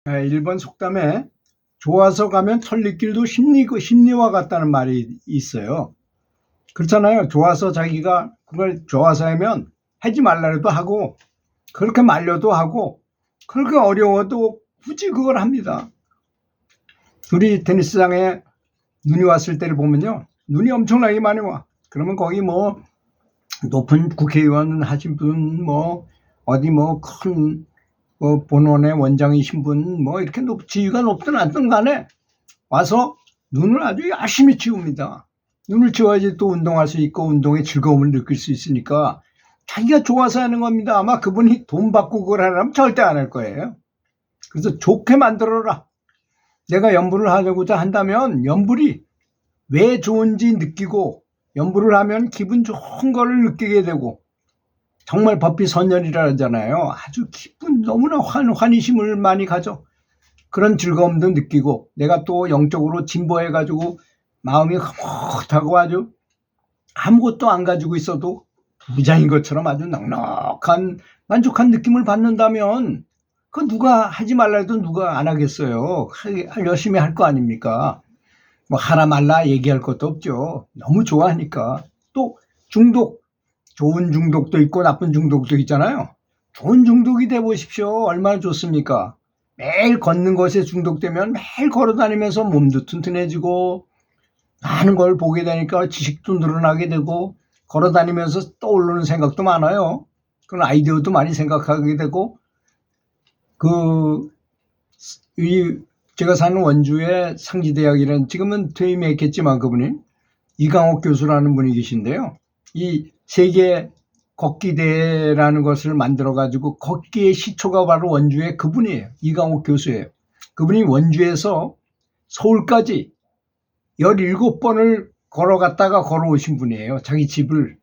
일본 속담에 좋아서 가면 털리길도 심리와 같다는 말이 있어요. 그렇잖아요. 좋아서 자기가 그걸 좋아서 하면 하지 말라도 하고, 그렇게 말려도 하고, 그렇게 어려워도 굳이 그걸 합니다. 우리 테니스장에 눈이 왔을 때를 보면요, 눈이 엄청나게 많이 와. 그러면 거기 뭐 높은 국회의원 하신 분, 뭐 어디 뭐 큰 본원의 원장이신 분, 뭐 이렇게 지위가 높든 않든 간에 와서 눈을 아주 열심히 치웁니다. 눈을 치워야지 또 운동할 수 있고 운동의 즐거움을 느낄 수 있으니까 자기가 좋아서 하는 겁니다. 아마 그분이 돈 받고 그걸 하려면 절대 안 할 거예요. 그래서 좋게 만들어라. 내가 연불을 하려고자 한다면 연불이 왜 좋은지 느끼고, 연불을 하면 기분 좋은 거를 느끼게 되고, 정말 법비선열이라 하잖아요. 아주 기쁜, 너무나 환희심을 많이 가져. 그런 즐거움도 느끼고, 내가 또 영적으로 진보해가지고 마음이 흐뭇하고 아주 아무것도 안 가지고 있어도 부자인 것처럼 아주 넉넉한 만족한 느낌을 받는다면, 그 누가 하지 말라 해도 누가 안 하겠어요. 열심히 할 거 아닙니까? 뭐 하라 말라 얘기할 것도 없죠. 너무 좋아하니까. 또 중독, 좋은 중독도 있고 나쁜 중독도 있잖아요. 좋은 중독이 돼 보십시오. 얼마나 좋습니까? 매일 걷는 것에 중독되면 매일 걸어 다니면서 몸도 튼튼해지고 많은 걸 보게 되니까 지식도 늘어나게 되고, 걸어 다니면서 떠오르는 생각도 많아요. 그런 아이디어도 많이 생각하게 되고, 제가 사는 원주의 상지대학이라는, 지금은 퇴임했겠지만 그분이 이강옥 교수라는 분이 계신데요. 이 세계 걷기대회라는 것을 만들어가지고 걷기의 시초가 바로 원주의 그분이에요. 이강옥 교수예요. 그분이 원주에서 서울까지 17번을 걸어갔다가 걸어오신 분이에요. 자기 집을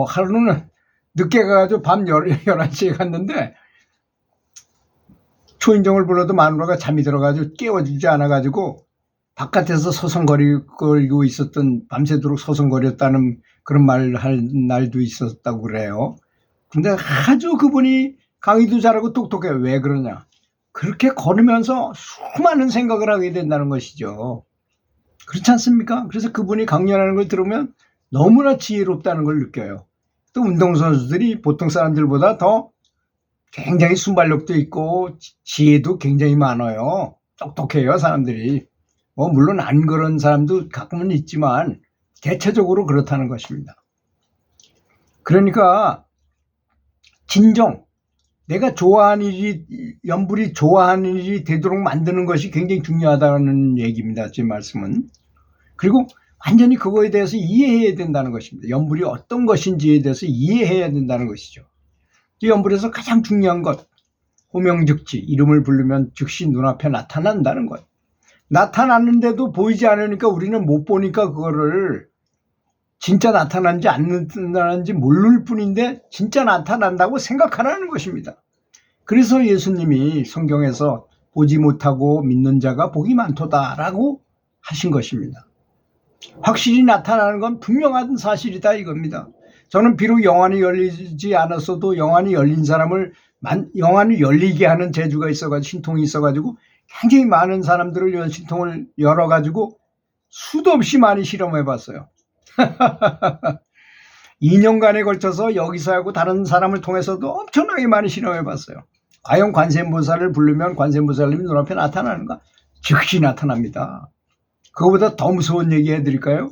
하루는 늦게 가가지고 밤 11시에 갔는데 초인종을 불러도 마누라가 잠이 들어가지고 깨워주지 않아가지고 바깥에서 서성거리고 있었던, 밤새도록 서성거렸다는 그런 말 할 날도 있었다고 그래요. 근데 아주 그분이 강의도 잘하고 똑똑해요. 왜 그러냐? 그렇게 걸으면서 수많은 생각을 하게 된다는 것이죠. 그렇지 않습니까? 그래서 그분이 강연하는 걸 들으면 너무나 지혜롭다는 걸 느껴요. 또 운동선수들이 보통 사람들보다 더 굉장히 순발력도 있고 지혜도 굉장히 많아요. 똑똑해요, 사람들이. 물론 안 그런 사람도 가끔은 있지만 대체적으로 그렇다는 것입니다. 그러니까 진정, 내가 좋아하는 일이, 연불이 좋아하는 일이 되도록 만드는 것이 굉장히 중요하다는 얘기입니다, 제 말씀은. 그리고 완전히 그거에 대해서 이해해야 된다는 것입니다. 연불이 어떤 것인지에 대해서 이해해야 된다는 것이죠. 이 연불에서 가장 중요한 것, 호명즉지, 이름을 부르면 즉시 눈앞에 나타난다는 것. 나타났는데도 보이지 않으니까 우리는 못 보니까 그거를 진짜 나타나는지 안 나타나는지 모를 뿐인데 진짜 나타난다고 생각하라는 것입니다. 그래서 예수님이 성경에서 보지 못하고 믿는 자가 복이 많도다라고 하신 것입니다. 확실히 나타나는 건 분명한 사실이다 이겁니다. 저는 비록 영안이 열리지 않았어도 영안이 열린 사람을 영안이 열리게 하는 재주가 있어가지고, 신통이 있어가지고 굉장히 많은 사람들을 신통을 열어가지고 수도 없이 많이 실험해봤어요. 2년간에 걸쳐서 여기서 하고 다른 사람을 통해서도 엄청나게 많이 실험해봤어요. 과연 관세음보살을 부르면 관세음보살님이 눈앞에 나타나는가? 즉시 나타납니다. 그거보다 더 무서운 얘기 해드릴까요?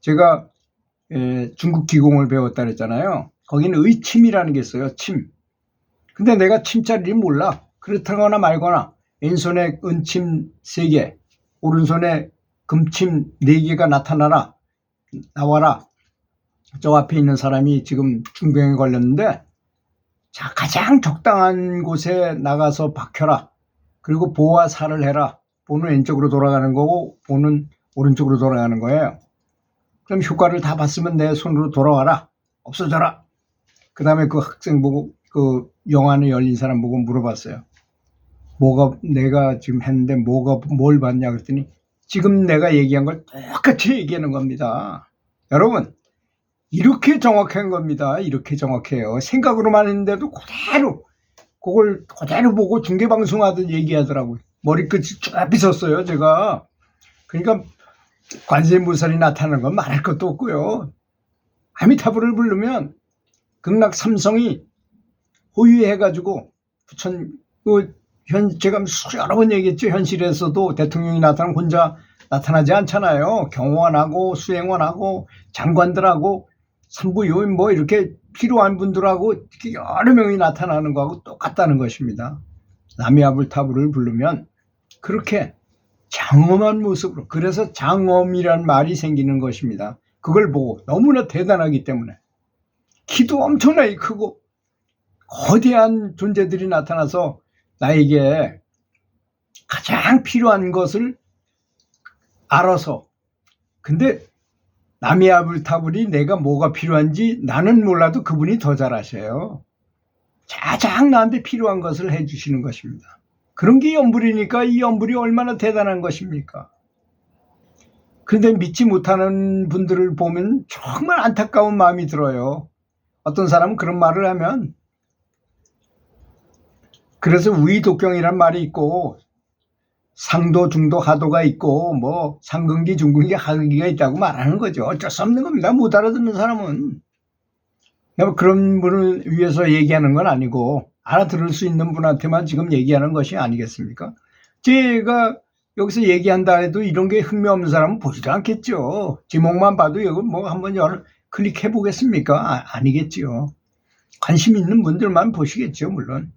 제가 중국 기공을 배웠다 그랬잖아요. 거기는 의침이라는 게 있어요. 침. 근데 내가 침자리를 몰라. 그렇다거나 말거나 왼손에 은침 3개, 오른손에 금침 4개가 나와라. 저 앞에 있는 사람이 지금 중병에 걸렸는데, 자, 가장 적당한 곳에 나가서 박혀라. 그리고 보와 살을 해라. 보는 왼쪽으로 돌아가는 거고 보는 오른쪽으로 돌아가는 거예요. 그럼 효과를 다 봤으면 내 손으로 돌아와라. 없어져라. 그 다음에 그 학생 보고, 그 영안이 열린 사람 보고 물어봤어요. 내가 지금 했는데 뭘 봤냐 그랬더니 지금 내가 얘기한 걸 똑같이 얘기하는 겁니다. 여러분, 이렇게 정확한 겁니다. 이렇게 정확해요. 생각으로만 했는데도 그걸 그대로 보고 중계방송하듯 얘기하더라고요. 머리끝이 쫙 빗었어요, 제가. 그러니까 관세음보살이 나타나는 건 말할 것도 없고요. 아미타불을 부르면 극락 삼성이 호위해가지고 제가 여러 번 얘기했죠. 현실에서도 대통령이 나타나면 혼자 나타나지 않잖아요. 경호원하고 수행원하고 장관들하고 산부요인 뭐 이렇게 필요한 분들하고 여러 명이 나타나는 거하고 똑같다는 것입니다. 나미아불타불을 부르면 그렇게 장엄한 모습으로, 그래서 장엄이란 말이 생기는 것입니다. 그걸 보고 너무나 대단하기 때문에 키도 엄청나게 크고 거대한 존재들이 나타나서 나에게 가장 필요한 것을 알아서, 근데 나미아불타불이 내가 뭐가 필요한지 나는 몰라도 그분이 더 잘 아셔요. 가장 나한테 필요한 것을 해주시는 것입니다. 그런 게 연불이니까 이 연불이 얼마나 대단한 것입니까? 그런데 믿지 못하는 분들을 보면 정말 안타까운 마음이 들어요. 어떤 사람은 그런 말을 하면, 그래서 위독경이란 말이 있고 상도, 중도, 하도가 있고 뭐 상근기, 중근기, 하근기가 있다고 말하는 거죠. 어쩔 수 없는 겁니다. 못 알아듣는 사람은. 그런 분을 위해서 얘기하는 건 아니고 알아들을 수 있는 분한테만 지금 얘기하는 것이 아니겠습니까? 제가 여기서 얘기한다 해도 이런 게 흥미 없는 사람은 보지도 않겠죠. 제목만 봐도 이거 뭐 한번 클릭해 보겠습니까? 아니겠죠. 관심 있는 분들만 보시겠죠, 물론.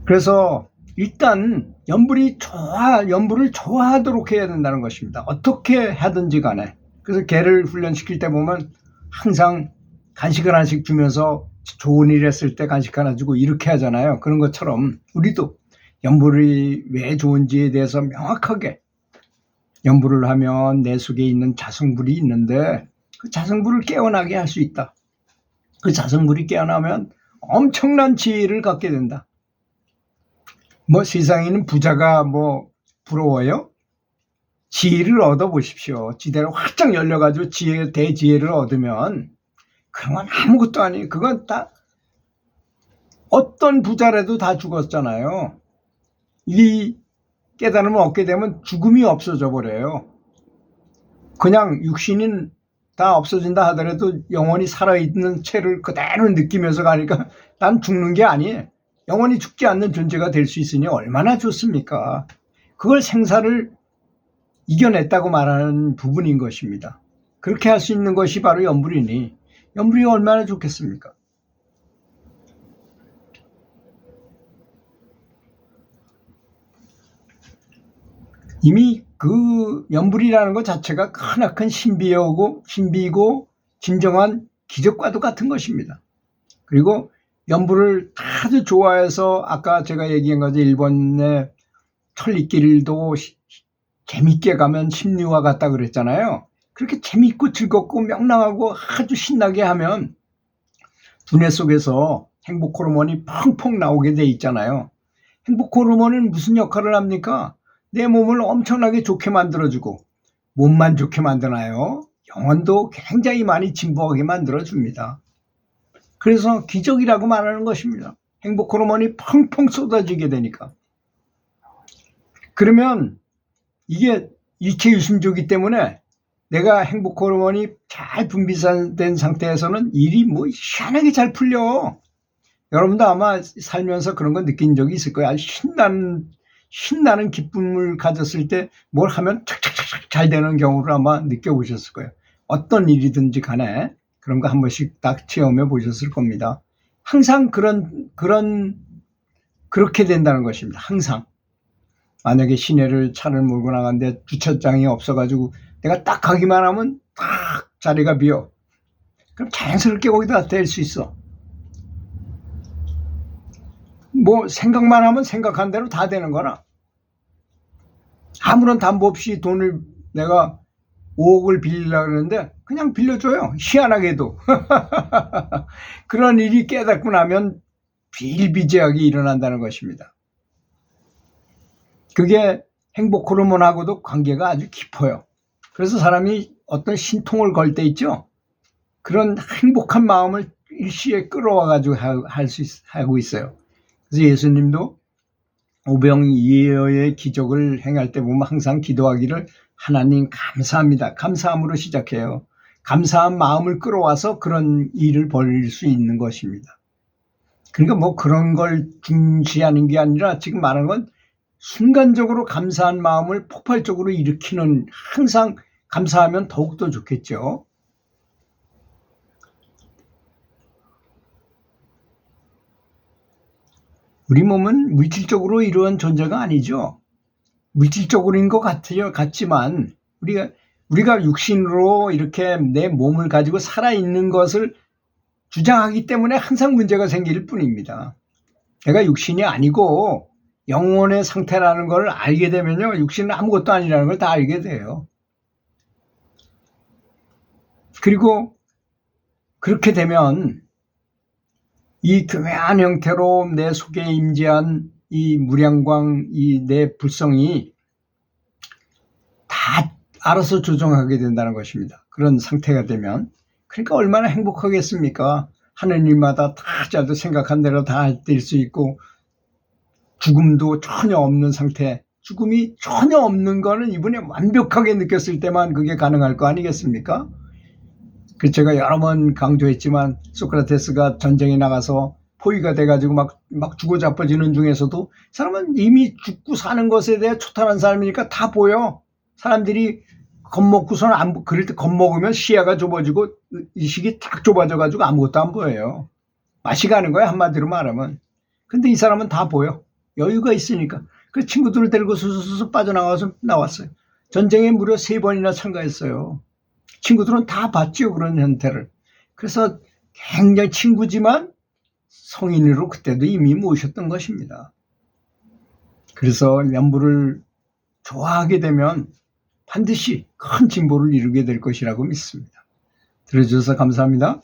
그래서 일단 연불을 좋아하도록 해야 된다는 것입니다. 어떻게 하든지 간에. 그래서 개를 훈련시킬 때 보면 항상 간식을 하나씩 주면서 좋은 일 했을 때 간식 하나 주고 이렇게 하잖아요. 그런 것처럼 우리도 연불이 왜 좋은지에 대해서 명확하게, 연불을 하면 내 속에 있는 자성불이 있는데 그 자성불을 깨어나게 할 수 있다. 그 자성불이 깨어나면 엄청난 지혜를 갖게 된다. 뭐 세상에 있는 부자가 뭐 부러워요? 지혜를 얻어보십시오. 지대로 활짝 열려가지고 대지혜를 얻으면 그런 건 아무것도 아니에요. 그건 다 어떤 부자라도 다 죽었잖아요. 이 깨달음을 얻게 되면 죽음이 없어져 버려요. 그냥 육신은 다 없어진다 하더라도 영원히 살아있는 채를 그대로 느끼면서 가니까 난 죽는 게 아니에요. 영원히 죽지 않는 존재가 될 수 있으니 얼마나 좋습니까? 그걸 생사를 이겨냈다고 말하는 부분인 것입니다. 그렇게 할 수 있는 것이 바로 연불이니 연불이 얼마나 좋겠습니까? 이미 그 연불이라는 것 자체가 크나큰 신비이고 진정한 기적과도 같은 것입니다. 그리고 연불을 아주 좋아해서 아까 제가 얘기한 거죠. 일본의 천리길도 재밌게 가면 심리와 같다 그랬잖아요. 그렇게 재밌고 즐겁고 명랑하고 아주 신나게 하면 두뇌 속에서 행복 호르몬이 펑펑 나오게 돼 있잖아요. 행복 호르몬은 무슨 역할을 합니까? 내 몸을 엄청나게 좋게 만들어주고, 몸만 좋게 만드나요? 영혼도 굉장히 많이 진보하게 만들어줍니다. 그래서 기적이라고 말하는 것입니다. 행복 호르몬이 펑펑 쏟아지게 되니까. 그러면 이게 일체 유심조기 때문에 내가 행복 호르몬이 잘 분비된 상태에서는 일이 뭐 희한하게 잘 풀려. 여러분도 아마 살면서 그런 거 느낀 적이 있을 거예요. 아주 신나는 기쁨을 가졌을 때 뭘 하면 착착착 잘 되는 경우를 아마 느껴보셨을 거예요. 어떤 일이든지 간에 그런 거 한 번씩 딱 체험해 보셨을 겁니다. 항상 그렇게 된다는 것입니다. 항상. 만약에 시내를 차를 몰고 나갔는데 주차장이 없어가지고 내가 딱 가기만 하면 딱 자리가 비어. 그럼 자연스럽게 거기다 댈 수 있어. 뭐 생각만 하면 생각한 대로 다 되는 거나. 아무런 담보 없이 돈을 내가 5억을 빌리려고 그러는데 그냥 빌려줘요. 희한하게도. 그런 일이 깨닫고 나면 비일비재하게 일어난다는 것입니다. 그게 행복 호르몬하고도 관계가 아주 깊어요. 그래서 사람이 어떤 신통을 걸 때 있죠. 그런 행복한 마음을 일시에 끌어와가지고 하고 있어요. 그래서 예수님도 오병이어의 기적을 행할 때 보면 항상 기도하기를 하나님 감사합니다. 감사함으로 시작해요. 감사한 마음을 끌어와서 그런 일을 벌일 수 있는 것입니다. 그러니까 뭐 그런 걸 중시하는 게 아니라 지금 말하는 건 순간적으로 감사한 마음을 폭발적으로 일으키는, 항상 감사하면 더욱더 좋겠죠. 우리 몸은 물질적으로 이루어진 존재가 아니죠. 물질적으로인 것 같지만 우리가 육신으로 이렇게 내 몸을 가지고 살아있는 것을 주장하기 때문에 항상 문제가 생길 뿐입니다. 내가 육신이 아니고 영혼의 상태라는 걸 알게 되면요, 육신은 아무것도 아니라는 걸 다 알게 돼요. 그리고 그렇게 되면 이 교묘한 형태로 내 속에 임재한 이 무량광, 이 내 불성이 다 알아서 조정하게 된다는 것입니다. 그런 상태가 되면. 그러니까 얼마나 행복하겠습니까? 하는 일마다 다 자도 생각한 대로 다 될 수 있고, 죽음도 전혀 없는 상태, 죽음이 전혀 없는 거는 이번에 완벽하게 느꼈을 때만 그게 가능할 거 아니겠습니까? 그 제가 여러 번 강조했지만 소크라테스가 전쟁에 나가서 포위가 돼가지고 막 죽어 자빠지는 중에서도 사람은 이미 죽고 사는 것에 대해 초탈한 사람이니까 다 보여. 사람들이 겁먹고서는 그럴 때 겁먹으면 시야가 좁아지고 의식이 딱 좁아져가지고 아무것도 안 보여요. 맛이 가는 거야, 한마디로 말하면. 근데 이 사람은 다 보여. 여유가 있으니까. 그 친구들을 데리고 수수수 빠져나가서 나왔어요. 전쟁에 무려 3번이나 참가했어요. 친구들은 다 봤죠, 그런 형태를. 그래서 굉장히 친구지만 성인으로 그때도 이미 모셨던 것입니다. 그래서 연부를 좋아하게 되면 반드시 큰 진보를 이루게 될 것이라고 믿습니다. 들어주셔서 감사합니다.